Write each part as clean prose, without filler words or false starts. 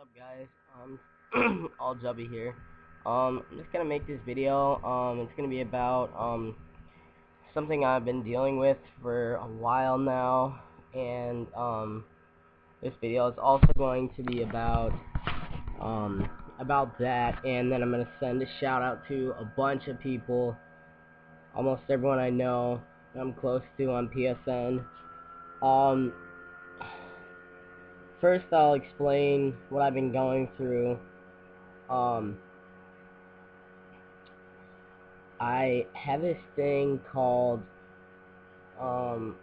What's up, guys? All Jubby here. I'm just gonna make this video. It's gonna be about something I've been dealing with for a while now, and this video is also going to be about that, and then I'm gonna send a shout out to a bunch of people, almost everyone I know, I'm close to on PSN. First, I'll explain what I've been going through. I have this thing called, well,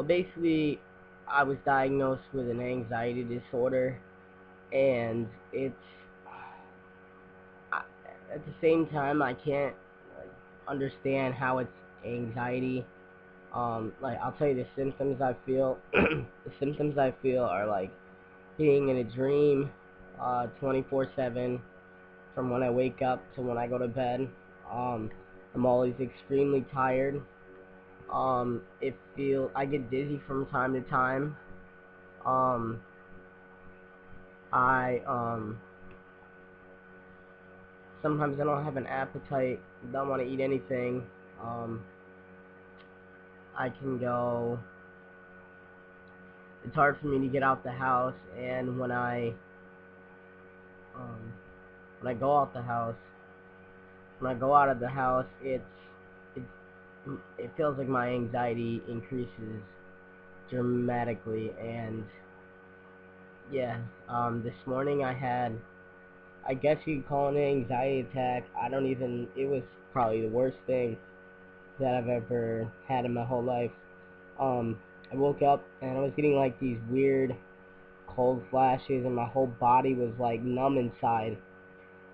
basically, I was diagnosed with an anxiety disorder, and at the same time, I can't understand how it's anxiety. Like, I'll tell you the symptoms I feel. The symptoms I feel are like being in a dream, 24/7, from when I wake up to when I go to bed. I'm always extremely tired. I get dizzy from time to time. I Sometimes I don't have an appetite, don't want to eat anything. I can go, it's hard for me to get out the house, and when I go out the house, when I go out of the house, it feels like my anxiety increases dramatically. And yeah, this morning I guess you could call it an anxiety attack. It was probably the worst thing that I've ever had in my whole life. I woke up and I was getting like these weird cold flashes, and my whole body was like numb inside,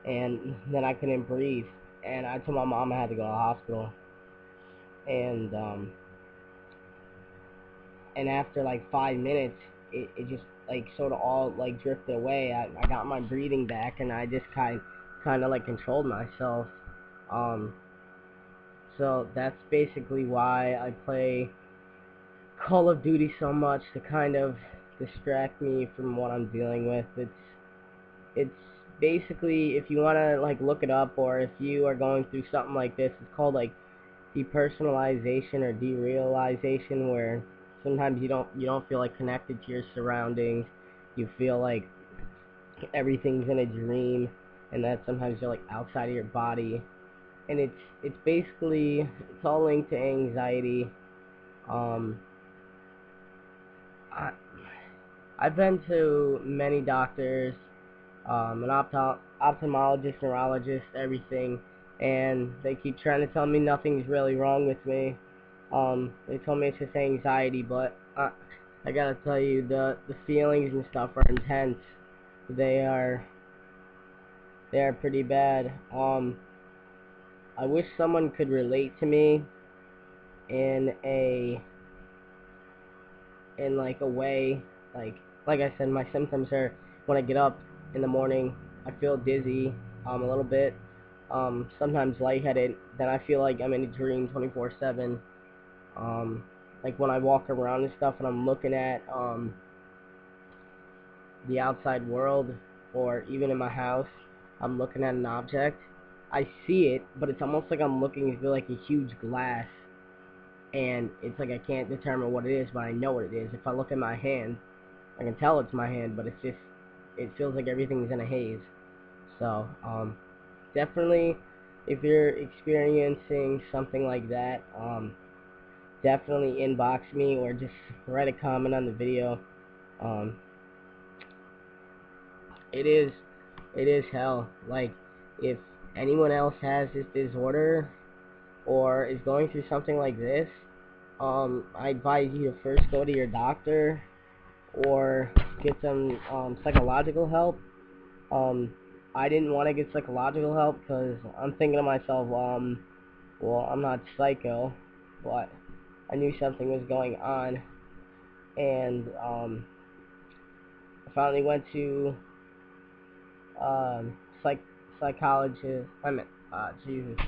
and then I couldn't breathe, and I told my mom I had to go to the hospital. And after like 5 minutes, it just like sort of all like drifted away. I got my breathing back, and I just kind of like controlled myself. So that's basically why I play Call of Duty so much, to kind of distract me from what I'm dealing with. It's basically, if you want to like look it up, or if you are going through something like this, it's called like depersonalization or derealization, where sometimes you don't feel like connected to your surroundings. You feel like everything's in a dream, and that sometimes you're like outside of your body. And it's basically, it's all linked to anxiety. I I've been to many doctors, an ophthalmologist, neurologist, everything, and they keep trying to tell me nothing's really wrong with me. They told me it's just anxiety, but I gotta tell you, the feelings and stuff are intense. They are pretty bad. I wish someone could relate to me in like a way, like I said, my symptoms are when I get up in the morning, I feel dizzy, a little bit, sometimes lightheaded, then I feel like I'm in a dream 24/7. Like when I walk around and stuff and I'm looking at the outside world, or even in my house, I'm looking at an object, I see it, but it's almost like I'm looking through like a huge glass, and it's like I can't determine what it is, but I know what it is. If I look at my hand, I can tell it's my hand, but it's just, it feels like everything's in a haze. So, definitely, if you're experiencing something like that, definitely inbox me, or just write a comment on the video. Um, it is hell. Like, if anyone else has this disorder, or is going through something like this, I advise you to first go to your doctor, or get some psychological help. I didn't want to get psychological help because I'm thinking to myself, well, I'm not psycho, but I knew something was going on, and I finally went to um, psych psychologist. Jesus,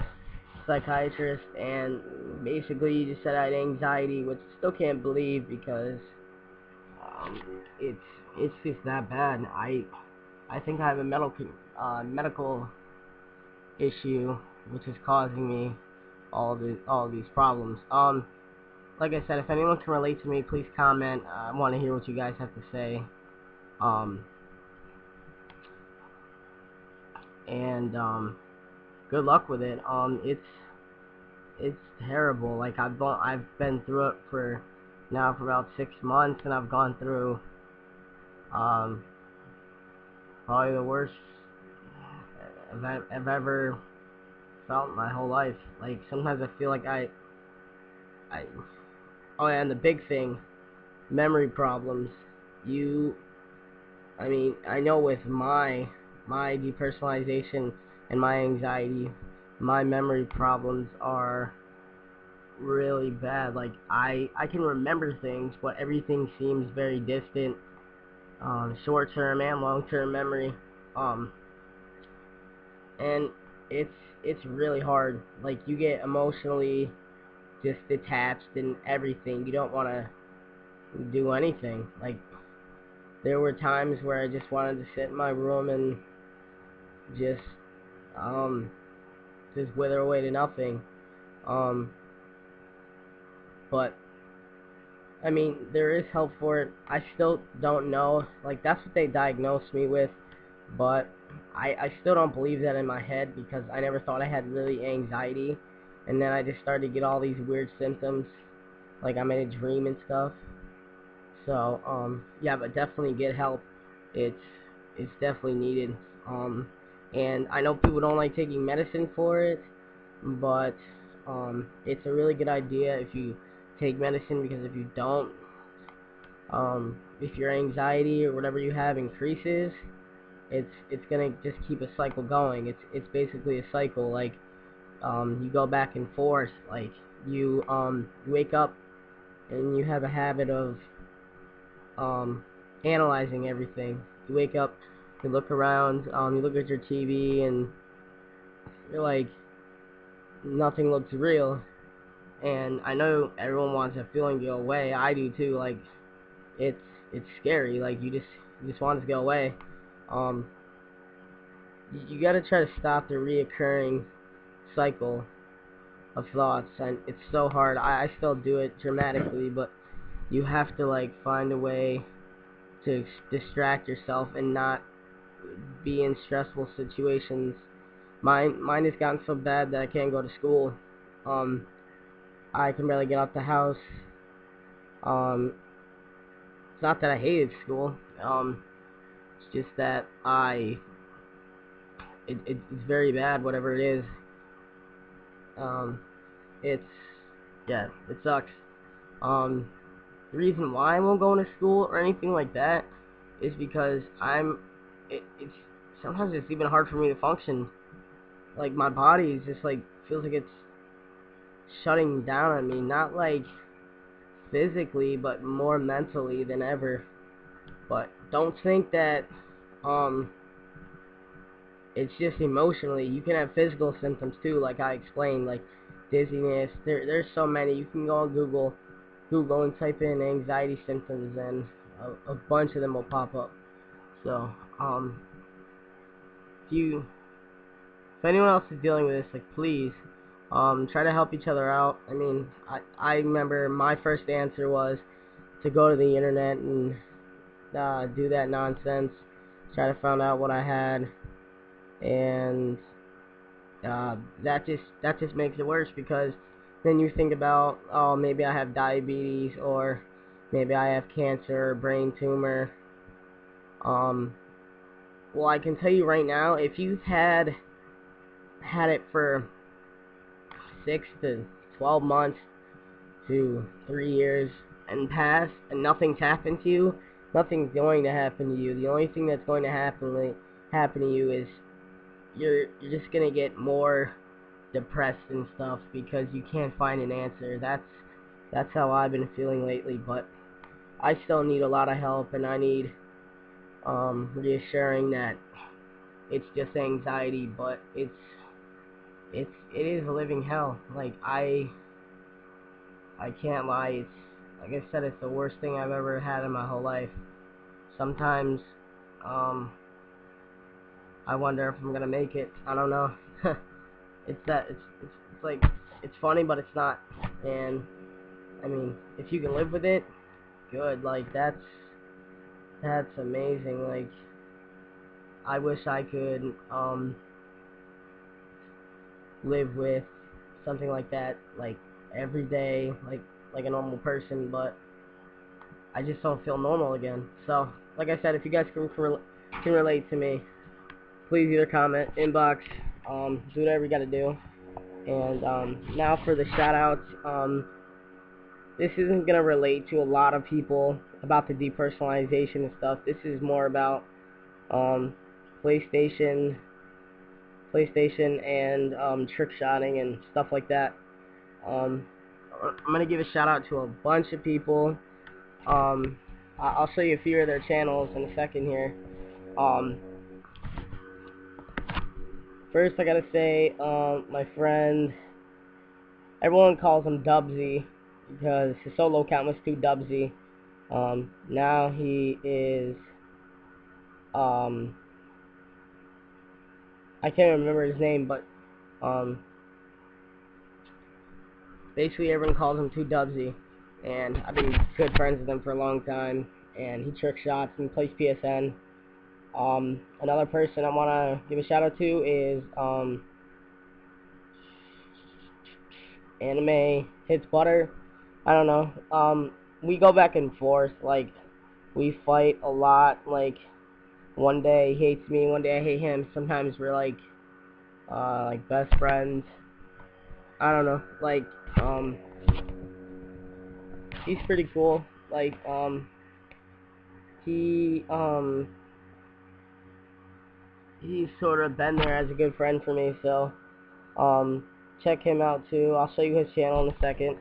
psychiatrist, and basically he just said I had anxiety, which I still can't believe, because it's it's just that bad. I think I have a medical issue which is causing me all these problems. Like I said, if anyone can relate to me, please comment. I want to hear what you guys have to say. Um, and good luck with it. It's terrible. Like I've been through it for about 6 months, and I've gone through um probably the worst I've ever felt in my whole life. Like sometimes I feel like I oh yeah, and the big thing, memory problems. I mean, I know with my depersonalization and my anxiety, my memory problems are really bad. Like I can remember things, but everything seems very distant. Short-term and long-term memory. Um, and it's really hard. Like you get emotionally just detached and everything. You don't want to do anything. Like there were times where I just wanted to sit in my room and just um just wither away to nothing. Um, but I mean, there is help for it. I still don't know. Like that's what they diagnosed me with, but I still don't believe that in my head because I never thought I had really anxiety, and then I just started to get all these weird symptoms, like I'm in a dream and stuff. So yeah, but definitely get help. It's it's definitely needed. And I know people don't like taking medicine for it, but it's a really good idea if you take medicine, because if you don't, if your anxiety or whatever you have increases, it's gonna just keep a cycle going. It's basically a cycle. Like you go back and forth. Like you wake up and you have a habit of um, analyzing everything. You wake up, you look around, you look at your TV, and you're like, nothing looks real. And I know everyone wants that feeling to go away. I do too. Like it's it's scary. Like you just want it to go away. Um, you got to try to stop the reoccurring cycle of thoughts, and it's so hard. I still do it dramatically, but you have to like find a way to distract yourself and not be in stressful situations. Mine has gotten so bad that I can't go to school. Um, I can barely get out the house. Um, it's not that I hated school. It's just that it's very bad, whatever it is. Um, it's, yeah, it sucks. Um, the reason why I won't go into school or anything like that is because it's sometimes it's even hard for me to function. Like my body is just like feels like it's shutting down on me, not like physically, but more mentally than ever. But don't think that um it's just emotionally. You can have physical symptoms too, like I explained, like dizziness. There's so many. You can go on Google and type in anxiety symptoms, and a bunch of them will pop up. So if you if anyone else is dealing with this, like please try to help each other out. I mean, I remember my first answer was to go to the internet and do that nonsense, try to find out what I had, and that just makes it worse, because then you think about, oh, maybe I have diabetes, or maybe I have cancer or brain tumor. Well, I can tell you right now, if you've had it for 6 to 12 months to 3 years and past, and nothing's happened to you, nothing's going to happen to you. The only thing that's going to happen to you is you're just gonna get more depressed and stuff because you can't find an answer. That's how I've been feeling lately, but I still need a lot of help, and I need reassuring that it's just anxiety, but it is a living hell. Like I can't lie, like I said, it's the worst thing I've ever had in my whole life. Sometimes, I wonder if I'm gonna make it. I don't know. It's like, it's funny, but it's not. And I mean, if you can live with it, good. Like, that's amazing. Like, I wish I could live with something like that, like every day, like a normal person, but I just don't feel normal again. So, like I said, if you guys can relate to me, please either comment, inbox, do whatever you gotta do. And now for the shoutouts. This isn't gonna relate to a lot of people about the depersonalization and stuff. This is more about PlayStation and trick shotting and stuff like that. I'm gonna give a shout out to a bunch of people. I'll show you a few of their channels in a second here. First I gotta say, my friend, everyone calls him Dubsy because his solo account was too Dubsy. Now he is, I can't remember his name, but basically everyone calls him Too Dubsy, and I've been good friends with him for a long time, and he trick shots and plays PSN. Another person I want to give a shout out to is Anime Hits Butter. I don't know. We go back and forth. Like, we fight a lot. Like, one day he hates me, one day I hate him. Sometimes we're like best friends. I don't know. Like, he's pretty cool. Like, he's sort of been there as a good friend for me, so check him out too. I'll show you his channel in a second.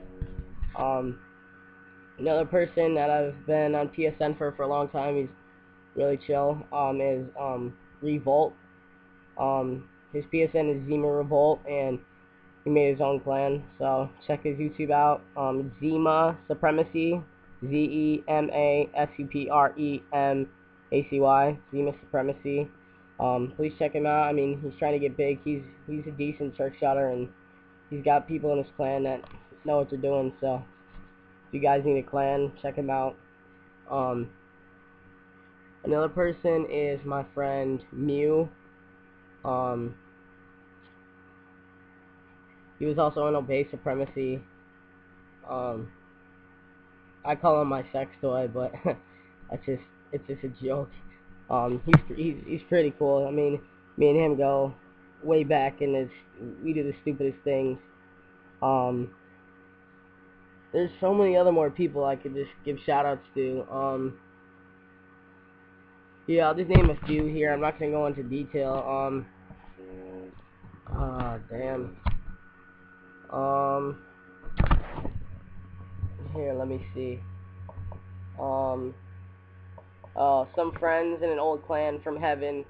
Another person that I've been on PSN for a long time, he's really chill, is Revolt. His PSN is Zima Revolt, and he made his own clan, so check his YouTube out. Zima Supremacy, ZEMA-SUPREMACY, Zima Supremacy. Please check him out. I mean, he's trying to get big. He's a decent trick shotter, and he's got people in his clan that know what they're doing. So if you guys need a clan, check him out. Another person is my friend Mew. He was also in Obey Supremacy. I call him my sex toy, but it's just a joke. He's pretty cool. I mean, me and him go way back, and we do the stupidest things. There's so many other more people I could just give shoutouts to. Yeah, I'll just name a few here. I'm not gonna go into detail. Damn. Here, let me see. Some friends in an old clan from heaven.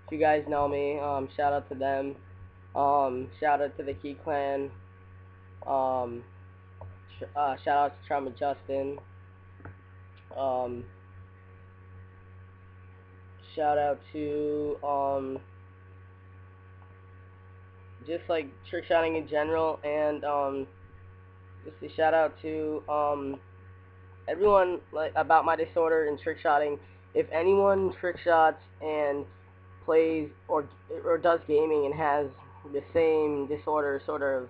If you guys know me, shout out to them. Shout out to the Key Clan. Shout out to Trauma Justin. Shout out to, just like trick shotting in general, and, just a shout out to, everyone, like, about my disorder and trick shotting. If anyone trick shots and plays or does gaming and has the same disorder sort of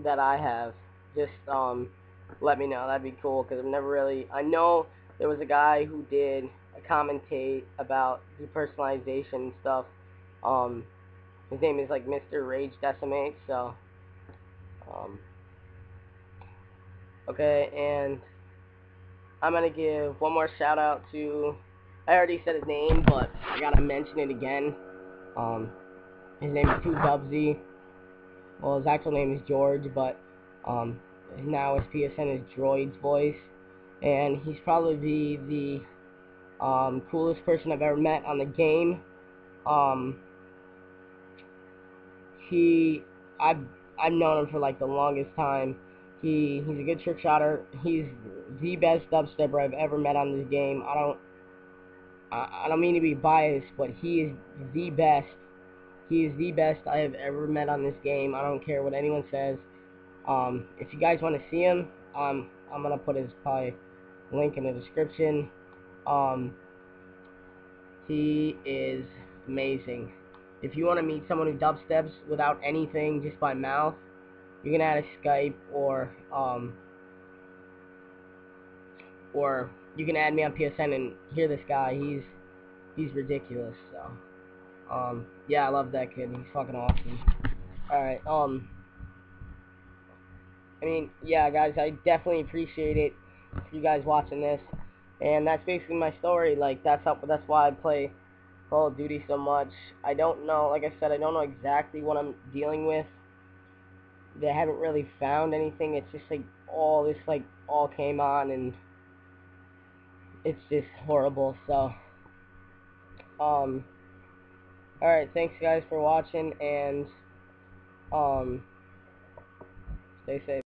that I have, just let me know. That'd be cool, because I've never really, I know there was a guy who did a commentate about depersonalization and stuff. His name is like Mr. Rage Decimate, so okay, and I'm gonna give one more shout out to, I already said his name, but I gotta mention it again. His name is Too Dubsy. Well, his actual name is George, but now his PSN is Droid's Voice, and he's probably the coolest person I've ever met on the game. I've known him for like the longest time. He's a good trick shotter. He's the best dubstepper I've ever met on this game. I don't mean to be biased, but he is the best. He is the best I have ever met on this game. I don't care what anyone says. If you guys want to see him, I'm gonna put his probably link in the description. He is amazing. If you want to meet someone who dubsteps without anything, just by mouth, you can add a Skype or you can add me on PSN and hear this guy. He's ridiculous. So, yeah, I love that kid. He's fucking awesome. All right. I mean, yeah, guys, I definitely appreciate it. You guys watching this, and that's basically my story. Like that's why I play Call of Duty so much. I don't know, like I said, I don't know exactly what I'm dealing with. They haven't really found anything. It's just like all this all came on, and it's just horrible. So, all right, thanks guys for watching, and stay safe.